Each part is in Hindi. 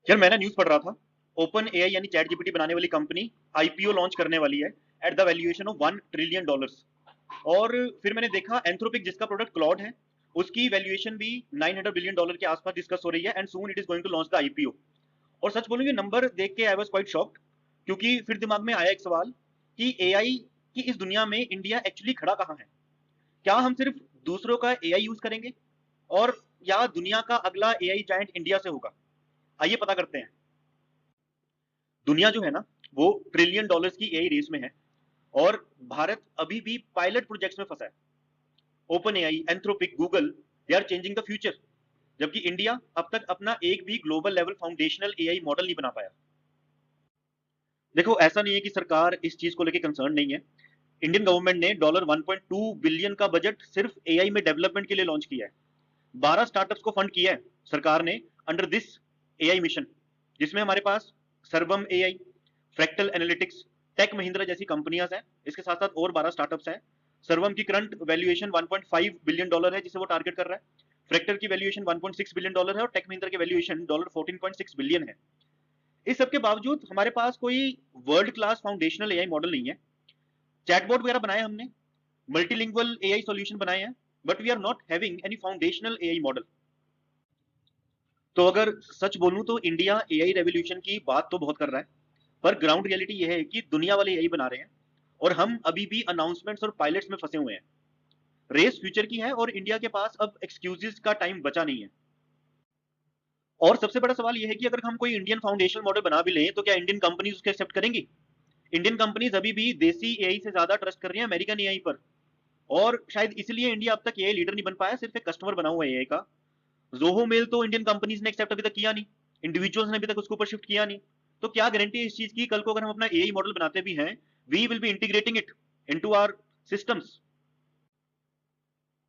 यार मैंने न्यूज पढ़ रहा था। ओपन एआई यानी चैट जीपीटी बनाने वाली कंपनी आईपीओ लॉन्च करने वाली है at the valuation of $1 trillion. और फिर मैंने देखा एंथ्रोपिक जिसका प्रोडक्ट क्लॉड है, उसकी वैल्यूएशन भी $900 बिलियन के आसपास डिस्कस हो रही है and soon it is going to launch the IPO. और सच बोलूं ये नंबर देख के आई वाज क्वाइट शॉक्ड, क्योंकि फिर दिमाग में आया एक सवाल कि एआई की इस दुनिया में इंडिया एक्चुअली खड़ा कहाँ है। क्या हम सिर्फ दूसरों का एआई यूज करेंगे, और या दुनिया का अगला एआई जायंट इंडिया से होगा? आइए पता करते हैं। दुनिया जो है ना, वो $1 ट्रिलियन की एआई रेस में है, और भारत अभी भी पायलट प्रोजेक्ट्स में फंसा है। Open AI, Anthropic, Google, they are changing the future, जबकि इंडिया अब तक अपना एक भी global level foundational AI model नहीं बना पाया। देखो, ऐसा नहीं है कि सरकार इस चीज को लेकर कंसर्न नहीं है। इंडियन गवर्नमेंट ने $1.2 बिलियन का बजट सिर्फ एआई में डेवलपमेंट के लिए लॉन्च किया है। 12 स्टार्टअप्स को फंड किया है सरकार ने अंडर दिस एआई मिशन, जिसमें हमारे पास Sarvam AI, Fractal Analytics, Tech Mahindra जैसी कंपनियां हैं। इसके साथ साथ और 12 स्टार्टअप्स हैं। सर्वम की करंट वैल्यूएशन $1.5 बिलियन है, जिसे वो टारगेट कर रहा है। फ्रैक्टल की वैल्यूएशन $1.6 बिलियन है, और टेक महिंद्रा की वैल्यूएशन $14.6 बिलियन है। इस सब के बावजूद हमारे पास कोई world class foundational AI model नहीं है। चैटबॉट वगैरह बनाए हमने, मल्टीलिंगुअल एआई सॉल्यूशन बनाए हैं, but we are not having any foundational AI model. तो अगर सच बोलूं तो इंडिया एआई रेवोल्यूशन की बात तो बहुत कर रहा है, पर ग्राउंड रियलिटी यह है कि दुनिया वाले एआई बना रहे हैं, और हम अभी भी अनाउंसमेंट्स और पायलट्स में फंसे हुए हैं। रेस फ्यूचर की है, और इंडिया के पास अब एक्सक्यूजेस का टाइम बचा नहीं है। और सबसे बड़ा सवाल यह है कि अगर हम कोई इंडियन फाउंडेशनल मॉडल बना भी लें, तो क्या इंडियन कंपनीज उसके एक्सेप्ट करेंगी? इंडियन कंपनीज अभी भी देसी एआई से ज्यादा ट्रस्ट कर रही है अमेरिकन एआई पर, और शायद इसलिए इंडिया अब तक एआई लीडर नहीं बन पाया, सिर्फ एक कस्टमर बना हुआ है एआई का। जोहो मेल तो इंडियन कंपनीज ने एक्सेप्ट अभी तक किया नहीं, इंडिविजुअल्स ने अभी तक उसके ऊपर शिफ्ट किया नहीं। तो क्या गारंटी है इस चीज की, कल को अगर हम अपना एआई मॉडल बनाते भी हैं, we will be integrating it into our systems?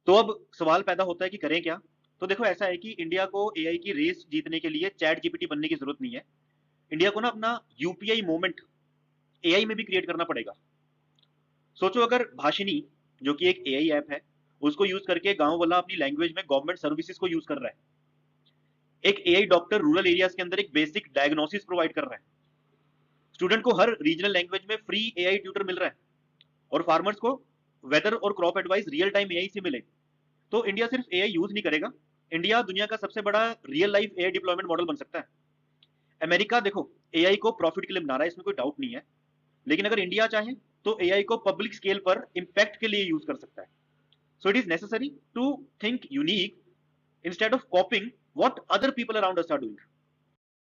तो अब सवाल पैदा होता है कि करें क्या। तो देखो, ऐसा है कि इंडिया को एआई की रेस जीतने के लिए चैट जीपीटी बनने की जरूरत नहीं है। इंडिया को ना अपना यूपीआई मोमेंट एआई में भी क्रिएट करना पड़ेगा। सोचो, अगर भाषिनी, जो कि एक एआई ऐप है, उसको यूज करके गांव वाला अपनी लैंग्वेज में गवर्नमेंट सर्विसेज को यूज कर रहा है। एक एआई डॉक्टर रूरल एरियाज के अंदर एक बेसिक डायग्नोसिस प्रोवाइड कर रहा है। स्टूडेंट को हर रीजनल लैंग्वेज में फ्री एआई ट्यूटर मिल रहा है, और फार्मर्स को वेदर और crop advice real time AI से मिले। तो इंडिया सिर्फ एआई यूज नहीं करेगा, इंडिया दुनिया का सबसे बड़ा real life AI deployment model बन सकता है। अमेरिका देखो एआई को प्रॉफिट के लिए बना रहा है, इसमें कोई डाउट नहीं है, लेकिन अगर इंडिया चाहे तो एआई को पब्लिक स्केल पर इंपैक्ट के लिए यूज कर सकता है। So it is necessary to think unique instead of copying what other people around us are doing.